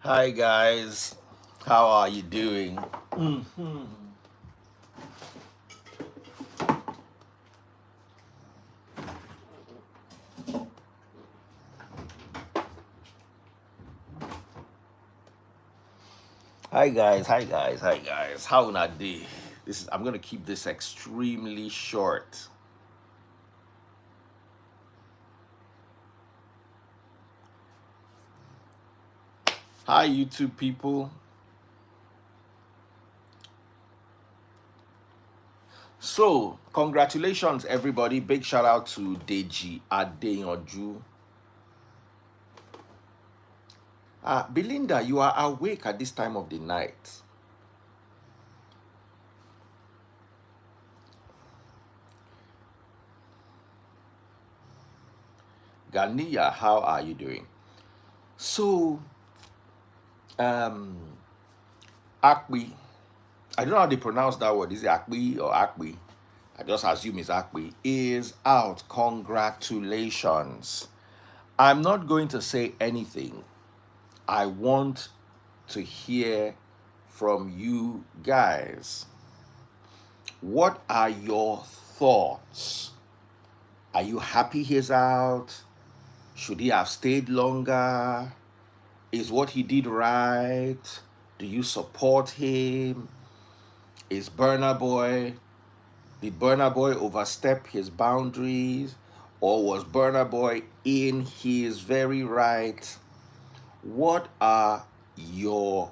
Hi guys, how are you doing? Hi guys. How not day? I'm gonna keep this extremely short. Hi YouTube people. So congratulations everybody. Big shout out to Deji Adeyanju. Belinda, you are awake at this time of the night. Ganiya, how are you doing? So um Akpi, I don't know how they pronounce that word. Is it Akpi or Akpi? I just assume it's Akpi, is out. Congratulations. I'm not going to say anything. I want to hear from you guys. What are your thoughts? Are you happy he's out? Should he have stayed longer? Is what he did right? Do you support him? Is Burna Boy Did Burna Boy overstep his boundaries, or was Burna Boy in his very right? What are your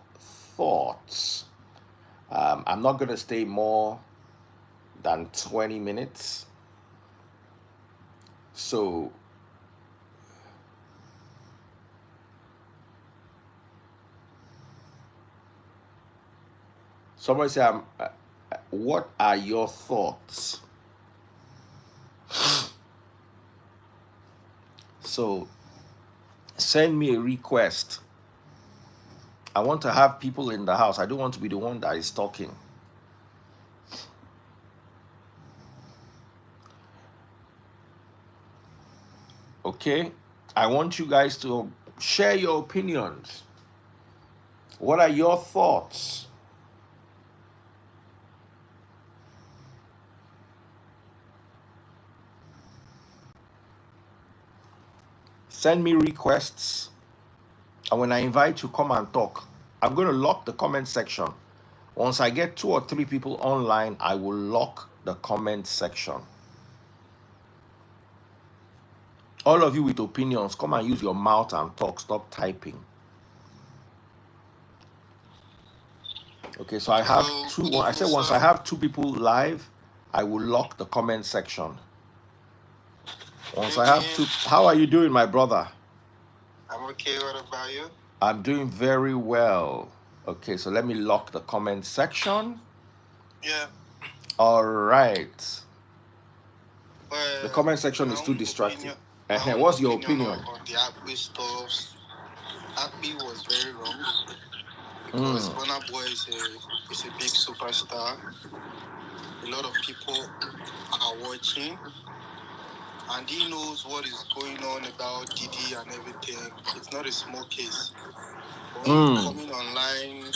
thoughts? I'm not going to stay more than 20 minutes. So, somebody say, what are your thoughts? So, send me a request. I want to have people in the house. I don't want to be the one that is talking. Okay? I want you guys to share your opinions. What are your thoughts? Send me requests. And when I invite you, come and talk. I'm going to lock the comment section. Once I get 2 or 3 people online, I will lock the comment section. All of you with opinions, come and use your mouth and talk. Stop typing. Okay, so I have 2. I said once I have 2 people live, I will lock the comment section. Once I have 2. How are you doing, my brother? I'm okay. What about you? I'm doing very well. Okay, so let me lock the comment section. Yeah. All right. Well, The comment section is too distracting. What's your opinion? On the Akpi stuff? Akpi was very wrong because Burna Boy is a big superstar. A lot of people are watching, and he knows what is going on about Didi and everything. It's not a small case. When you coming online,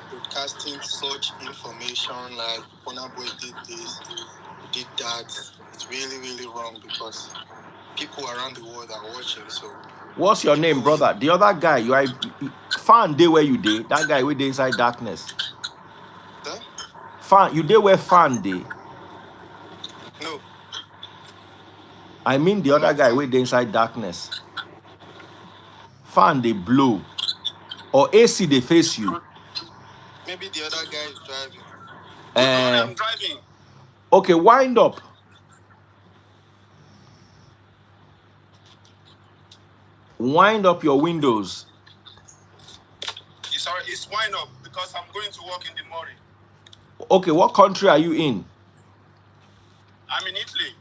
broadcasting such information like Burna Boy did this, did that, it's really, really wrong because people around the world are watching. So, what's your name, brother? The other guy, you are fan day where you day. That guy with the inside darkness. Huh? Fan, you day where fan day. No. I mean the other guy with the inside darkness. Fan they blow. Or AC they face you. Maybe the other guy is driving. I'm driving. Okay, wind up. Wind up your windows. It's wind up because I'm going to work in the morning. Okay, what country are you in? I'm in Italy.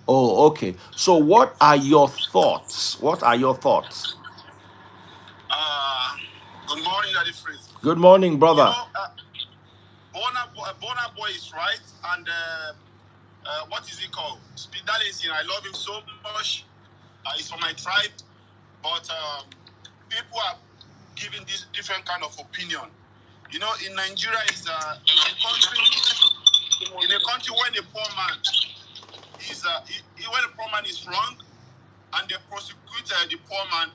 Oh, okay. So what are your thoughts? What are your thoughts? Good morning, Daddy Freeze. Good morning, brother. You know, Burna Boy is right, and what is he called? Speed Darlington. I love him so much. He's from my tribe, but people are giving this different kind of opinion. You know, in Nigeria is in a country when a poor man when a poor man is wrong and they prosecute the poor man,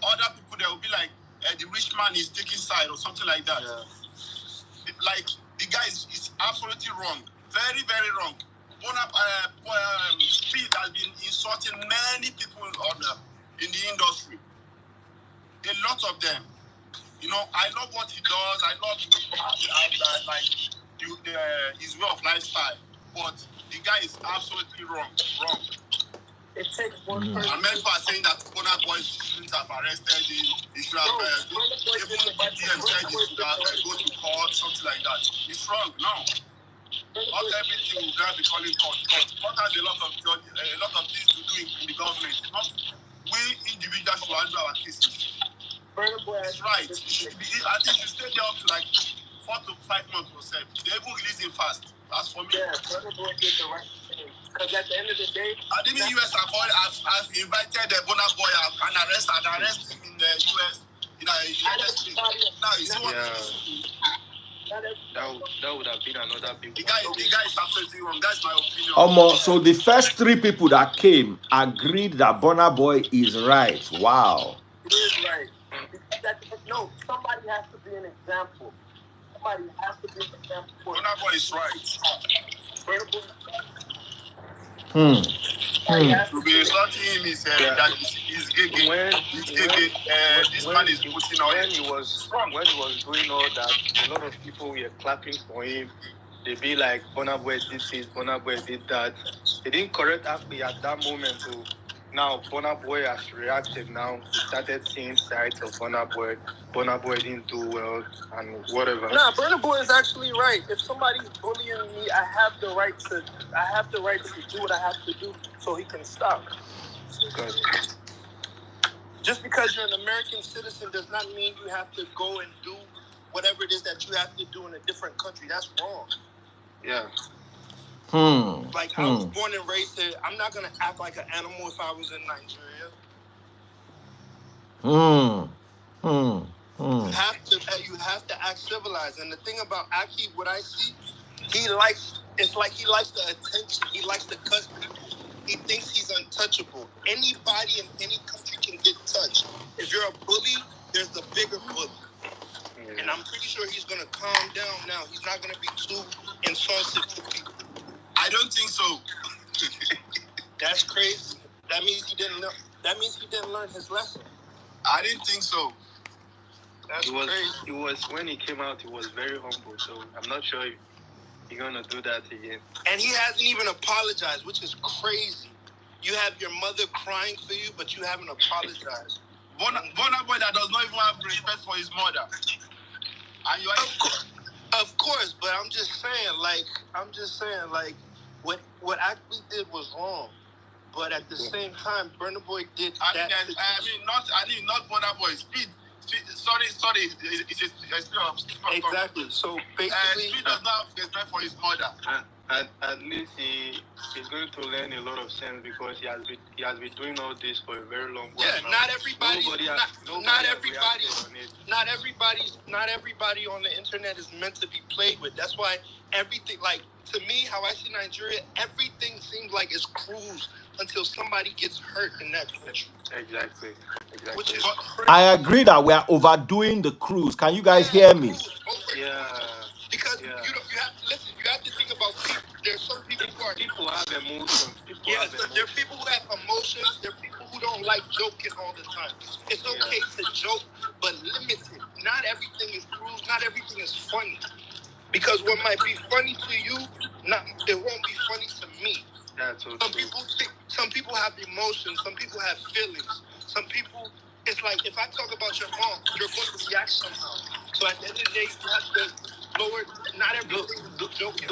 other people they will be like the rich man is taking side or something like that. Yeah. Like the guy is absolutely wrong, very very wrong. Speed has been insulting many people in the industry. A lot of them. You know, I love what he does. I love his way of lifestyle. But the guy is absolutely wrong. Wrong. It takes one person. And many people are saying that Burna Boy shouldn't have arrested him. He should have even DM said he should have go to court, something like that. It's wrong. No. Not everything will grab be calling court. Court has a lot of things to do in the government. Not we individuals should handle our cases. It's right. I think you stay there up to like 4 to 5 months or so. They even release him fast. That's for me. Yeah, Burna Boy did the right thing. Because at the end of the day, I think the US have invited the Burna Boy and arrest him in the US. United States. Now you see what that would have been another big. The guy is absolutely wrong. That's my opinion. So the first 3 people that came agreed that Burna Boy is right. Wow. He is right. Somebody has to be an example. Somebody has to be an example. Burna Boy is right. To be insulting him is that he's gay. This man is putting on. When he was doing all that, a lot of people were clapping for him. They be like, Burna Boy did this, Burna Boy did that. They didn't correct Akpi at that moment. So now Burna Boy has reacted. Now he started seeing sides of Burna Boy. Burna Boy didn't do well and whatever. Nah, Burna Boy is actually right. If somebody's bullying me, I have the right to do what I have to do so he can stop. Good. Just because you're an American citizen does not mean you have to go and do whatever it is that you have to do in a different country. That's wrong. Yeah. Like, I was born and raised here. I'm not going to act like an animal if I was in Nigeria. You have to act civilized. And the thing about Akpi, what I see, he likes the attention. He likes to cuss people. He thinks he's untouchable. Anybody in any country can get touched. If you're a bully, there's the bigger bully. And I'm pretty sure he's going to calm down now. He's not going to be too insulted to people. I don't think so. That's crazy. That means he didn't know. That means he didn't learn his lesson. I didn't think so. That's crazy. It was when he came out. He was very humble. So I'm not sure if he's gonna do that again. And he hasn't even apologized, which is crazy. You have your mother crying for you, but you haven't apologized. Burna Boy that does not even have respect for his mother. And you of course, but I'm just saying, what Akpi did was wrong. But at the same time, Burna Boy did that. Not Burna Boy. Speed. Sorry. Exactly. So basically, Speed does not have respect for his mother. At least he's going to learn a lot of sense because he has been doing all this for a very long while. Yeah, not everybody on the internet is meant to be played with. That's why everything, like, to me, how I see Nigeria, everything seems like it's cruise until somebody gets hurt in that country. Exactly. Which is I agree that we are overdoing the cruise. Can you guys hear me? Yeah. Because you have to listen. You have to think about people. There's some people who have emotions. There are people who have emotions. There are people who don't like joking all the time. It's okay to joke, but limited. Not everything is cruise. Not everything is funny. Because what might be funny to you, it won't be funny to me. That's so true. Some people have emotions. Some people have feelings. Some people, it's like if I talk about your mom, you're going to react somehow. So at the end of the day, you have to lower. Not everything is joking.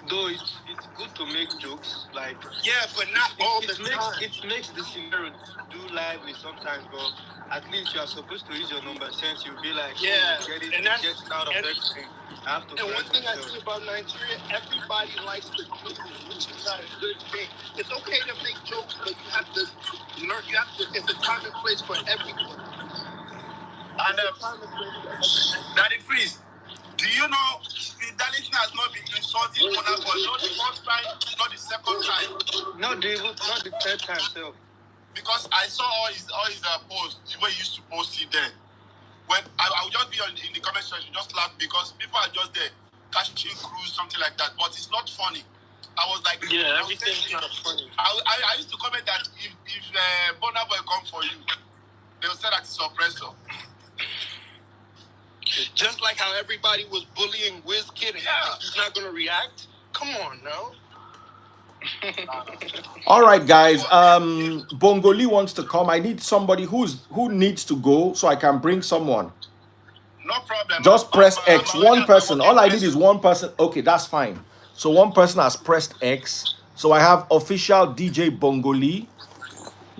Though it's good to make jokes, like but not all the time. It makes the scenario do lively sometimes, but at least you are supposed to use your number sense. You'll be like, get out of everything. And one thing I see about Nigeria, everybody likes to cruise, which is not a good thing. It's okay to make jokes, but you have to learn. It's a time and place for everyone. And Daddy Freeze, do you know Darlington has not been insulting Bonner Boy? Not the first time, not the second time. Not the third time, so. Because I saw all his posts, the way he used to post it then. When I would just be in the comment section, just laugh because people are just there, catching cruise, something like that. But it's not funny. I was like, yeah, everything's not funny. I used to comment that if Bonner Boy come for you, they'll say that it's oppressor. Just like how everybody was bullying Wizkid and he's not going to react. Come on, now. All right, guys. Bongoli wants to come. I need somebody who needs to go so I can bring someone. No problem. Just press X. One person. All I need is one person. Okay, that's fine. So one person has pressed X. So I have official DJ Bongoli.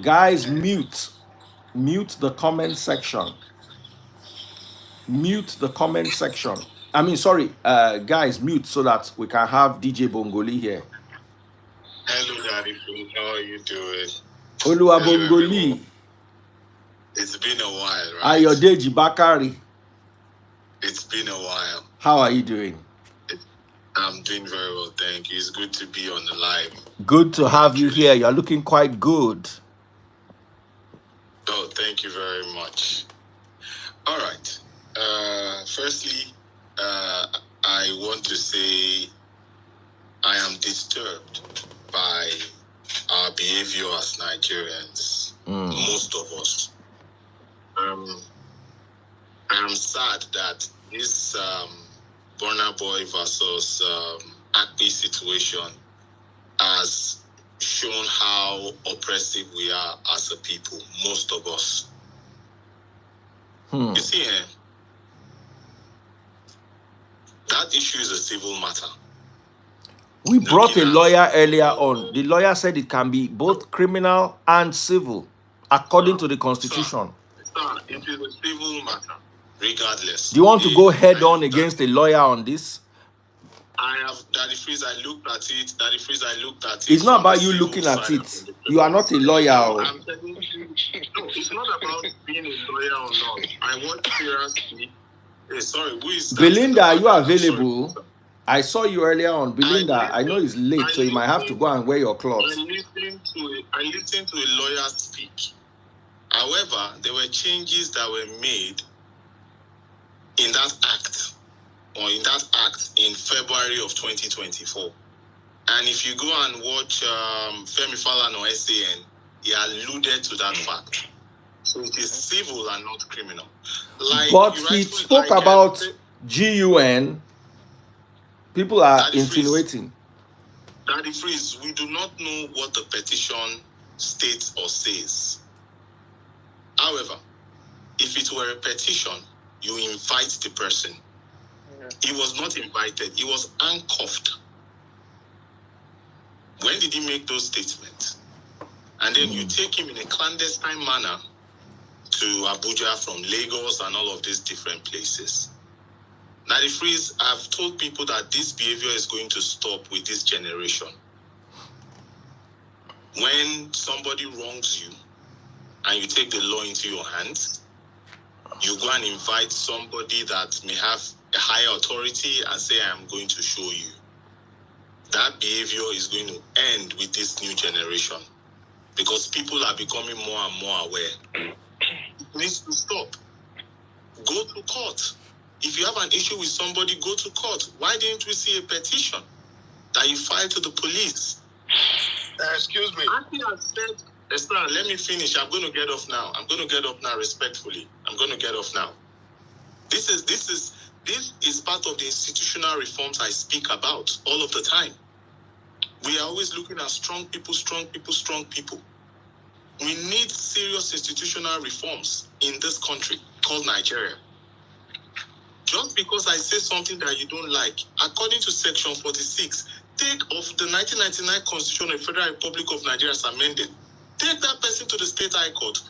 Guys, mute the comment section. Mute the comment section. I mean, sorry, guys, mute so that we can have DJ Bongoli here. Hello, Daddy. How are you doing? Olua Bongoli. It's been a while, right? Ayodeji Bakari. It's been a while. How are you doing? I'm doing very well, thank you. It's good to be on the live. Good to have you here. You're looking quite good. Oh, thank you very much. All right. Firstly, I want to say I am disturbed by our behavior as Nigerians, most of us. I'm sad that this Burna Boy versus Akpi situation has shown how oppressive we are as a people, most of us. You see, that issue is a civil matter. We brought a lawyer earlier on. The lawyer said it can be both criminal and civil, according to the Constitution. Sir, it is a civil matter, regardless. Do you want to go head on against a lawyer on this? I have, Daddy Freeze, I looked at it. Daddy Freeze, I looked at it. It's not about you looking at it. You are not a lawyer. I'm telling you, no, it's not about being a lawyer or not. I want seriously. Hey, sorry, who is that? Belinda, are you available? I saw you earlier on. Belinda, I know it's late, so you might have to go and wear your clothes. I listened to a lawyer speak. However, there were changes that were made in that act, or in that act in February of 2024. And if you go and watch Femi Falana on SAN, he alluded to that fact. So it is civil and not criminal. But he spoke about GUN. People are insinuating. Daddy Freeze, we do not know what the petition states or says. However, if it were a petition, you invite the person. Yeah. He was not invited. He was handcuffed. When did he make those statements? And then you take him in a clandestine manner to Abuja from Lagos and all of these different places. Daddy Freeze, I've told people that this behavior is going to stop with this generation. When somebody wrongs you and you take the law into your hands, you go and invite somebody that may have a higher authority and say, I'm going to show you. That behavior is going to end with this new generation because people are becoming more and more aware. It needs to stop. Go to court. If you have an issue with somebody, go to court. Why didn't we see a petition that you filed to the police? Excuse me. Akpi has said, Esther, let me finish. I'm going to get off now. I'm going to get off now respectfully. I'm going to get off now. This is part of the institutional reforms I speak about all of the time. We are always looking at strong people, strong people, strong people. We need serious institutional reforms in this country called Nigeria. Just because I say something that you don't like, according to Section 46, take of the 1999 Constitution of the Federal Republic of Nigeria as amended, take that person to the State High Court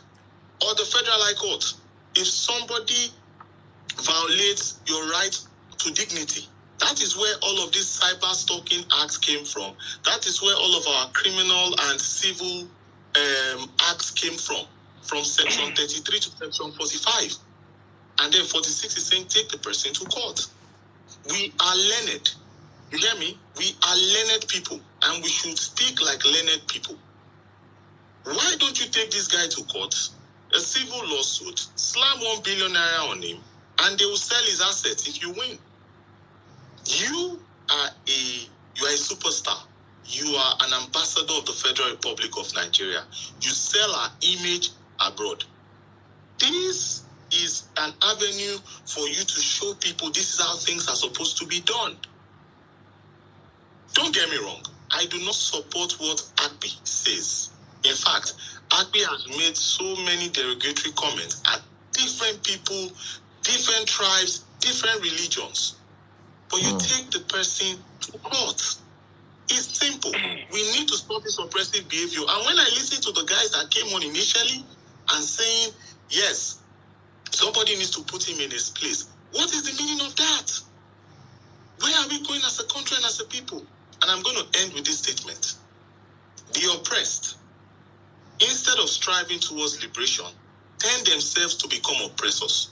or the Federal High Court. If somebody violates your right to dignity, that is where all of these cyber stalking acts came from. That is where all of our criminal and civil acts came from Section 33 to Section 45. And then 46 is saying, take the person to court. We are learned. You hear me? We are learned people, and we should speak like learned people. Why don't you take this guy to court, a civil lawsuit, slam 1 billion naira on him, and they will sell his assets if you win? You are a superstar. You are an ambassador of the Federal Republic of Nigeria. You sell our image abroad. This is an avenue for you to show people this is how things are supposed to be done. Don't get me wrong. I do not support what Akpi says. In fact, Akpi has made so many derogatory comments at different people, different tribes, different religions. But you take the person to court. It's simple. We need to stop this oppressive behavior. And when I listen to the guys that came on initially and saying, yes, somebody needs to put him in his place, what is the meaning of that? Where are we going as a country and as a people? And I'm going to end with this statement. The oppressed, instead of striving towards liberation, tend themselves to become oppressors.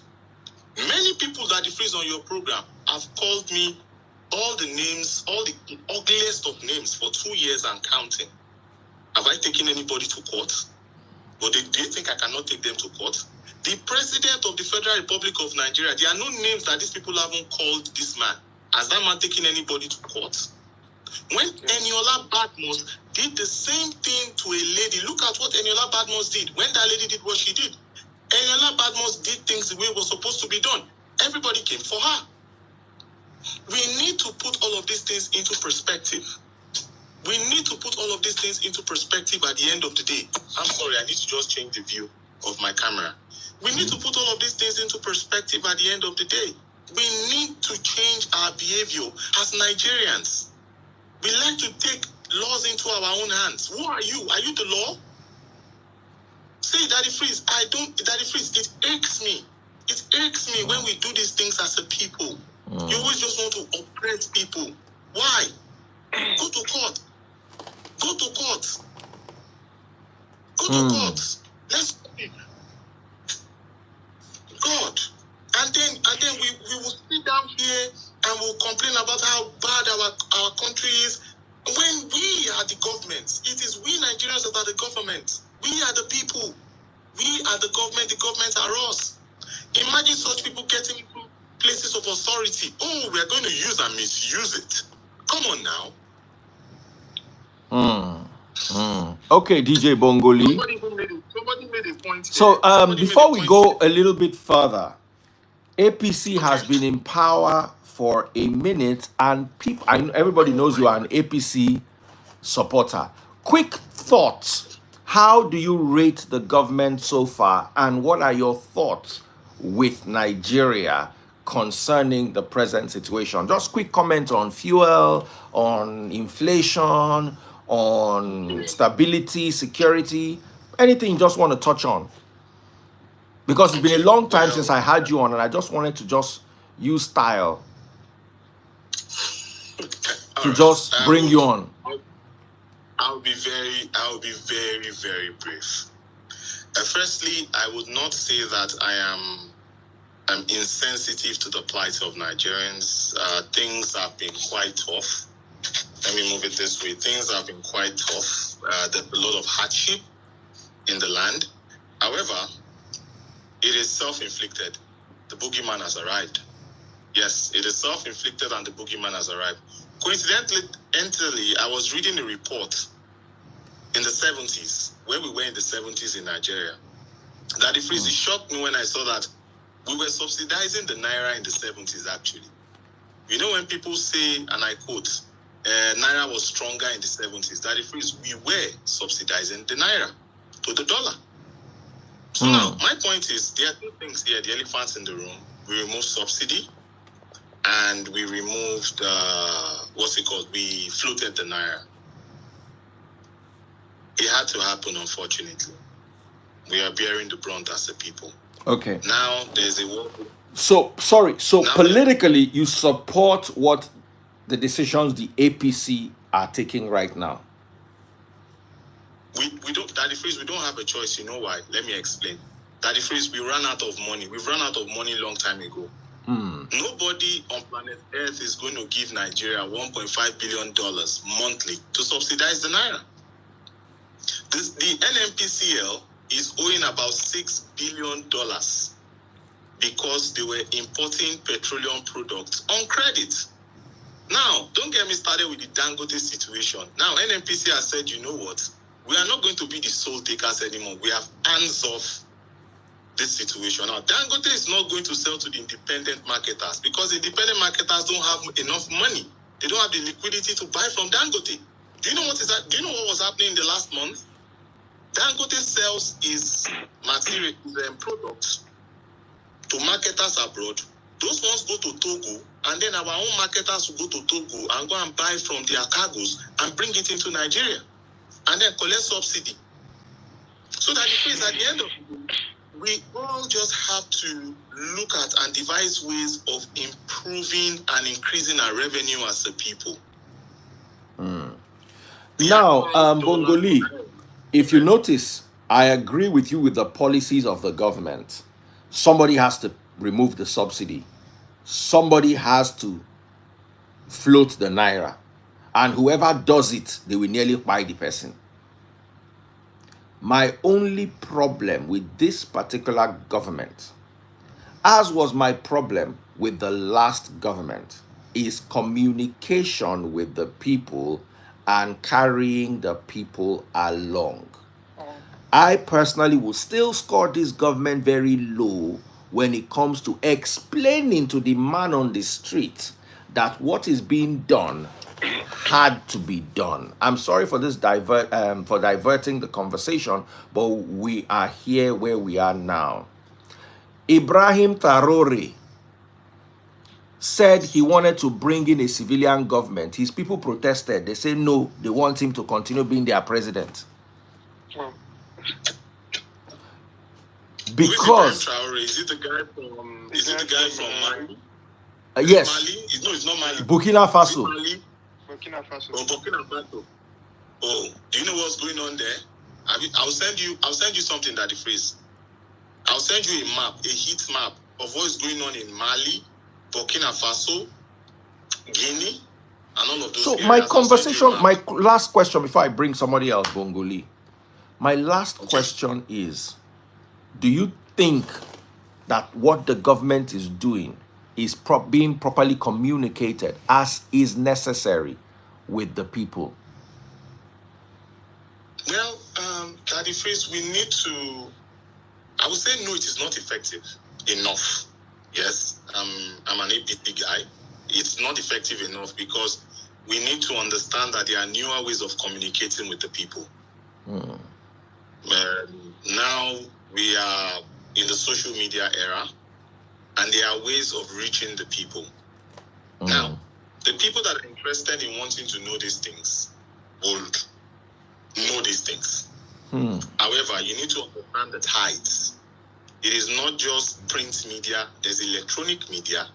Many people that freeze on your program have called me all the names, all the ugliest of names for 2 years and counting. Have I taken anybody to court? Or do you think I cannot take them to court? The president of the Federal Republic of Nigeria, there are no names that these people haven't called this man. Has that man taken anybody to court? When Eniola Badmus did the same thing to a lady, look at what Eniola Badmus did. When that lady did what she did, Eniola Badmus did things the way it was supposed to be done. Everybody came for her. We need to put all of these things into perspective. We need to put all of these things into perspective at the end of the day. I'm sorry, I need to just change the view of my camera. We need to put all of these things into perspective at the end of the day. We need to change our behavior as Nigerians. We like to take laws into our own hands. Who are you? Are you the law? Say, Daddy Freeze, Daddy Freeze, it irks me. It irks me when we do these things as a people. You always just want to oppress people. Why? Go to court. Go to court. Go to court. Let's God. And then we will sit down here and we'll complain about how bad our country is. When we are the government, it is we Nigerians that are the government. We are the people. We are the government are us. Imagine such people getting into places of authority. Oh, we are going to use and misuse it. Come on now. Okay, DJ Bongoli. Somebody made a point. So before we go a little bit further, APC has been in power for a minute, and people, everybody knows you are an APC supporter. Quick thoughts. How do you rate the government so far, and what are your thoughts with Nigeria concerning the present situation? Just quick comment on fuel, on inflation, on stability, security, anything you just want to touch on. Because it's been a long time since I had you on, and I just wanted to just use style to just bring you on. I'll be very, very brief. Firstly, I would not say that I am insensitive to the plight of Nigerians. Things have been quite tough. Let me move it this way. Things have been quite tough. There's a lot of hardship in the land. However, it is self-inflicted. The boogeyman has arrived. Yes, it is self-inflicted and the boogeyman has arrived. Coincidentally, I was reading a report in the 70s, where we were in the 70s in Nigeria. That it really shocked me when I saw that we were subsidizing the Naira in the 70s, actually. You know, when people say, and I quote, Naira was stronger in the 70s, that it is we were subsidizing the Naira to the dollar. So now, my point is, there are two things here, the elephants in the room. We removed subsidy, and we removed, we floated the Naira. It had to happen, unfortunately. We are bearing the brunt as a people. Okay. Now, there's a war. So, sorry, so now politically, you support what the decisions the APC are taking right now? We don't, Daddy Freeze, we don't have a choice. You know why? Let me explain. That the phrase, we ran out of money. We've run out of money a long time ago. Nobody on planet Earth is going to give Nigeria $1.5 billion monthly to subsidize the naira. The NNPCL is owing about $6 billion because they were importing petroleum products on credit. Now, don't get me started with the Dangote situation. Now, NNPC has said, you know what? We are not going to be the sole takers anymore. We have hands off this situation. Now, Dangote is not going to sell to the independent marketers because the independent marketers don't have enough money. They don't have the liquidity to buy from Dangote. Do you know what is that? Do you know what was happening in the last month? Dangote sells his material, products to marketers abroad. Those ones go to Togo, and then our own marketers will go to Togo and go and buy from their cargoes and bring it into Nigeria, and then collect subsidy. So that the case at the end of the day, we all just have to look at and devise ways of improving and increasing our revenue as a people. Now, Bongoli, if you notice, I agree with you with the policies of the government. Somebody has to remove the subsidy. Somebody has to float the naira. And whoever does it, they will nearly buy the person. My only problem with this particular government, as was my problem with the last government, is communication with the people and carrying the people along. I personally will still score this government very low when it comes to explaining to the man on the street that what is being done had to be done. I'm sorry for this diverting the conversation, but we are here where we are now. Ibrahim Traore said he wanted to bring in a civilian government. His people protested. They say no, they want him to continue being their president. Because is it the guy from Mali? Yes. Mali? No, it's not Mali. Burkina Faso. Mali? Burkina Faso. Oh, Burkina Faso. Oh, do you know what's going on there? I'll send you something that the phrase. I'll send you a map, a heat map of what's going on in Mali, Burkina Faso, Guinea, and all of those. So my conversation, my last question before I bring somebody else, Bongoli. My last question is, do you think that what the government is doing is being properly communicated as is necessary with the people? Well, that the phrase, we need to, I would say no, it is not effective enough. Yes, I'm an APT guy. It's not effective enough because we need to understand that there are newer ways of communicating with the people. Now we are in the social media era, and there are ways of reaching the people. Now, the people that are interested in wanting to know these things will know these things. However, you need to understand the tides. It is not just print media, there's electronic media.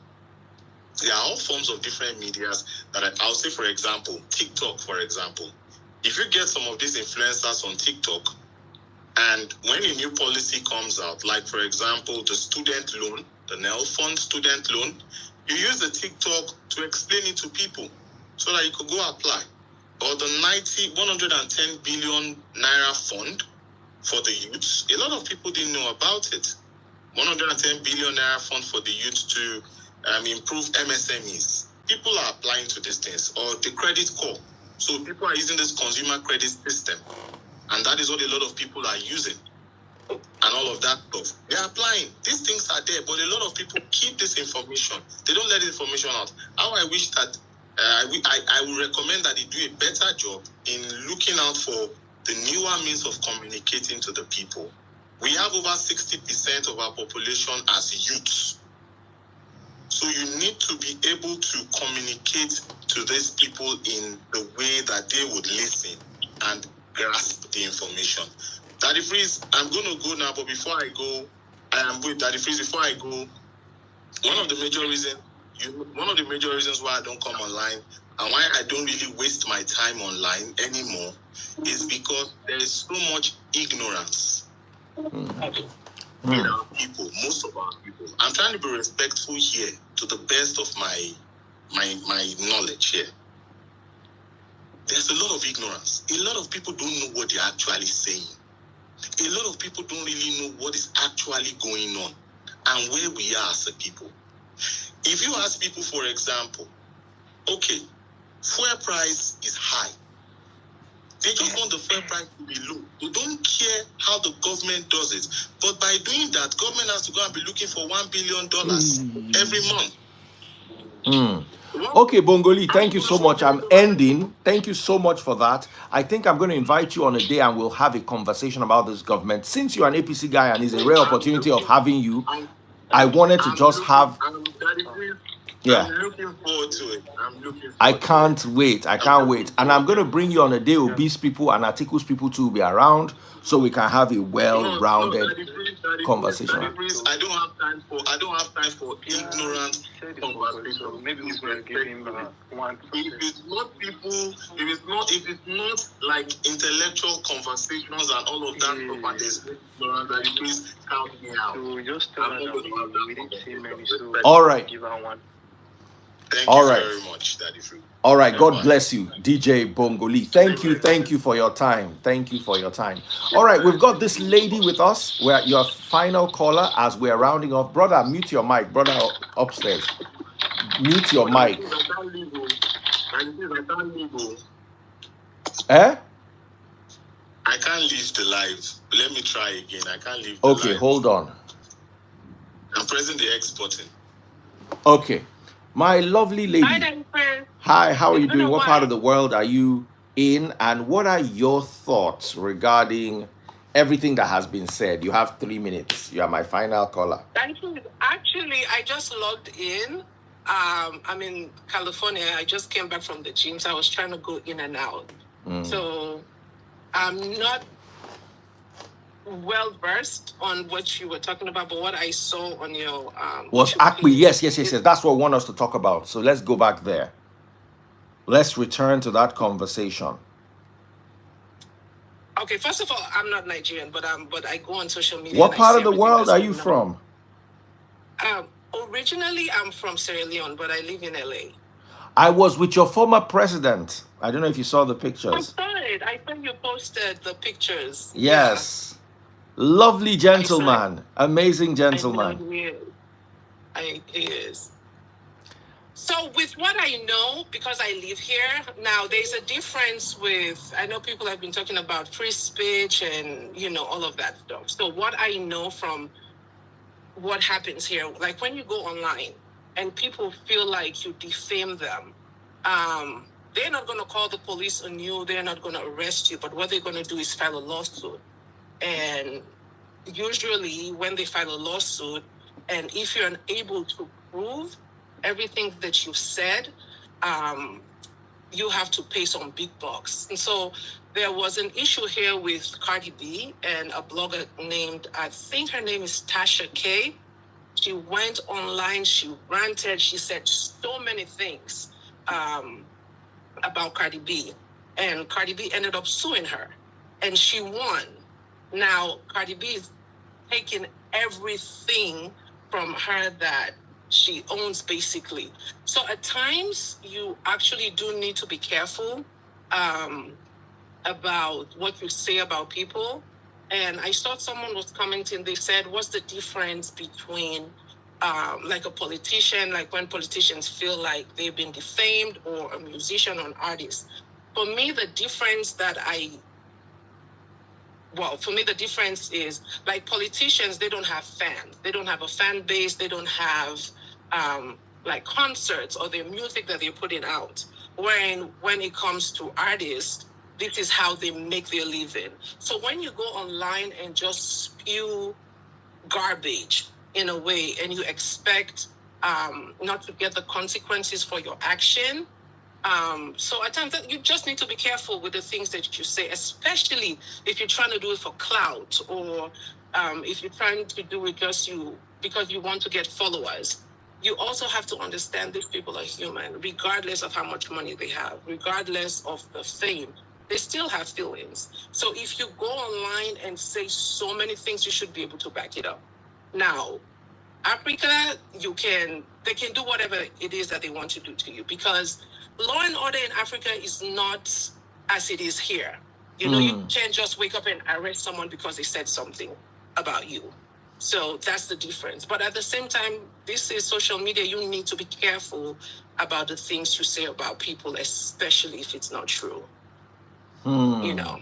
There are all forms of different medias that I'll say, for example, TikTok, for example. If you get some of these influencers on TikTok, and when a new policy comes out, like, for example, the student loan, the NEL fund student loan, you use the TikTok to explain it to people so that you could go apply. Or the 110 billion naira fund for the youth, a lot of people didn't know about it. 110 billion naira fund for the youth to improve MSMEs. People are applying to these things, or the credit core. So people are using this consumer credit system, and that is what a lot of people are using, and all of that stuff. They're applying. These things are there, but a lot of people keep this information. They don't let the information out. How I wish that I would recommend that they do a better job in looking out for the newer means of communicating to the people. We have over 60% of our population as youths. So you need to be able to communicate to these people in the way that they would listen and grasp the information. Daddy Freeze, I'm going to go now, but before I go, Daddy Freeze, before I go, one of the major reasons why I don't come online and why I don't really waste my time online anymore is because there is so much ignorance. in our people, most of our people. I'm trying to be respectful here to the best of my knowledge here. There's a lot of ignorance. A lot of people don't know what they're actually saying. A lot of people don't really know what is actually going on and where we are as a people. If you ask people, for example, okay, fuel price is high. They just want the fuel price to be low. They don't care how the government does it. But by doing that, government has to go and be looking for $1 billion every month. Okay, Bongoli, thank you so much. I'm ending. Thank you so much for that. I think I'm going to invite you on a day and we'll have a conversation about this government. Since you're an APC guy and it's a rare opportunity of having you, I wanted to just have. Yeah. I'm looking forward to it. I can't wait. I can't wait. And I'm going to bring you on a day. Obese people and articles people too will be around so we can have a well-rounded conversation. I don't have time for ignorant conversation. Maybe we can give him one. If it's not like intellectual conversations and all of that stuff, and there's ignorance, and please count me out. So just tell us we didn't see many. All right. Give her one. Thank you very much, Daddy Free. All right, God bless you, DJ Bongoli. Thank you for your time. Thank you for your time. All right, we've got this lady with us. We're your final caller as we're rounding off. Brother, mute your mic. Brother upstairs, mute your mic. Eh? I can't leave the live. Let me try again. I can't leave the live. Hold on. I'm pressing the X button. Okay. My lovely lady. Hi, how are you doing? What part of the world are you in? And what are your thoughts regarding everything that has been said? You have 3 minutes. You are my final caller. Thank you. Actually, I just logged in. I'm in California. I just came back from the gym, so I was trying to go in and out. So I'm not well versed on what you were talking about, but what I saw on your was Akpi. Yes. That's what I want us to talk about. So let's go back there. Let's return to that conversation. Okay, first of all, I'm not Nigerian, but I go on social media. What part of the world are you from? Originally, I'm from Sierra Leone, but I live in LA. I was with your former president. I don't know if you saw the pictures. I saw it. I think you posted the pictures. Yes. Yeah. Lovely gentleman. Amazing gentleman. He is. So with what I know, because I live here, now there's a difference with, I know people have been talking about free speech and, all of that stuff. So what I know from what happens here, like when you go online and people feel like you defame them, they're not going to call the police on you. They're not going to arrest you. But what they're going to do is file a lawsuit. And usually when they file a lawsuit, and if you're unable to prove everything that you said, you have to pay some big bucks. And so there was an issue here with Cardi B and a blogger named, I think her name is Tasha K. She went online, she ranted, she said so many things about Cardi B. And Cardi B ended up suing her. And she won. Now, Cardi B is taking everything from her that she owns, basically. So at times, you actually do need to be careful about what you say about people. And I saw someone was commenting, they said, what's the difference between like a politician, like when politicians feel like they've been defamed, or a musician or an artist? For me, the difference is, like, politicians, they don't have fans. They don't have a fan base. They don't have like concerts or their music that they're putting out. When it comes to artists, this is how they make their living. So when you go online and just spew garbage in a way, and you expect not to get the consequences for your action, so at times you just need to be careful with the things that you say, especially if you're trying to do it for clout, or if you're trying to do it just because you want to get followers. You also have to understand these people are human, regardless of how much money they have, regardless of the fame. They still have feelings. So if you go online and say so many things, you should be able to back it up. Now, Africa, they can do whatever it is that they want to do to you, because law and order in Africa is not as it is here. You know, you can't just wake up and arrest someone because they said something about you. So that's the difference. But at the same time, this is social media. You need to be careful about the things you say about people, especially if it's not true. You know.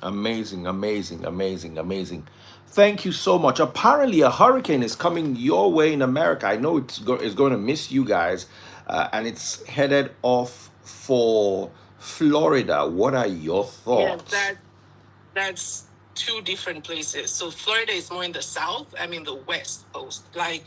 Amazing, amazing, amazing, amazing. Thank you so much. Apparently, a hurricane is coming your way in America. I know it's going to miss you guys, and it's headed off for Florida. What are your thoughts? Yeah, that's two different places. So Florida is more in the south. I'm in the west coast. Like,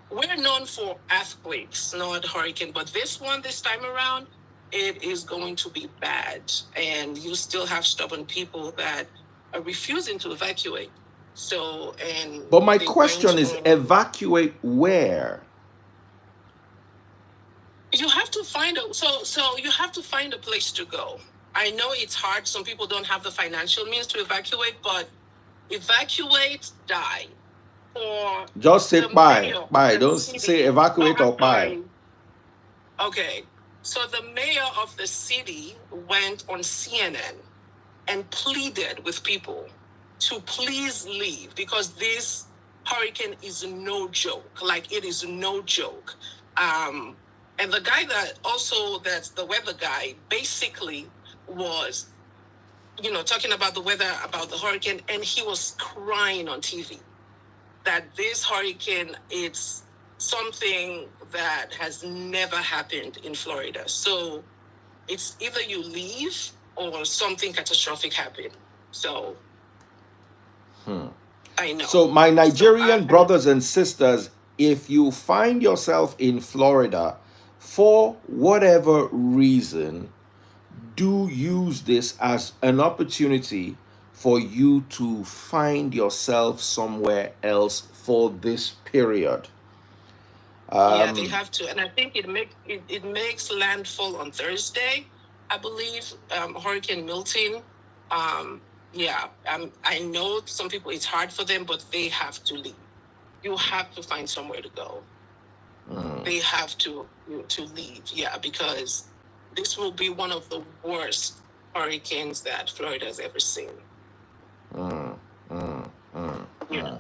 we're known for earthquakes, not hurricane. But this time around, it is going to be bad. And you still have stubborn people that are refusing to evacuate. So, and but my question is, evacuate where? You have to find so you have to find a place to go. I know it's hard. Some people don't have the financial means to evacuate, but evacuate, die. Or just say bye. Don't say evacuate or bye. Okay. So the mayor of the city went on CNN and pleaded with people to please leave, because this hurricane is no joke. Like, it is no joke. And the guy that's the weather guy, basically was, talking about the weather, about the hurricane, and he was crying on TV that this hurricane, it's something that has never happened in Florida. So it's either you leave or something catastrophic happened. So I know. So my Nigerian brothers and sisters, if you find yourself in Florida, for whatever reason, do use this as an opportunity for you to find yourself somewhere else for this period. Yeah, they have to, and I think it makes landfall on Thursday, I believe. Hurricane Milton. Yeah, I know some people, it's hard for them, but they have to leave. You have to find somewhere to go. They have to leave, yeah, because this will be one of the worst hurricanes that Florida has ever seen. Yeah.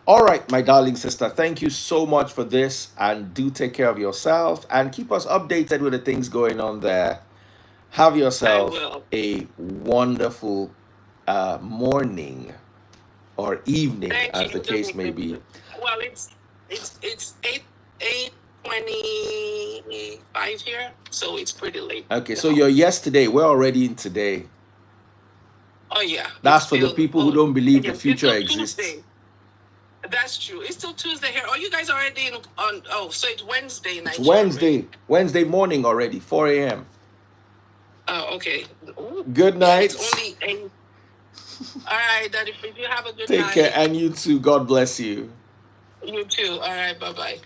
All right, my darling sister, thank you so much for this, and do take care of yourself and keep us updated with the things going on there. Have yourself a wonderful morning or evening, as the case may be. Well, it's 8:25 here, so it's pretty late. Okay, so you're yesterday. We're already in today. Oh yeah. That's for the people who don't believe the future exists. Tuesday. That's true. It's still Tuesday here. Oh, you guys are already so it's Wednesday night. It's Wednesday. Wednesday morning already, 4 a.m. Oh, okay. Ooh. Good night. It's only 8. All right, Daddy. If you have a good night. Take care, night. and you too. God bless you. You too. All right. Bye-bye.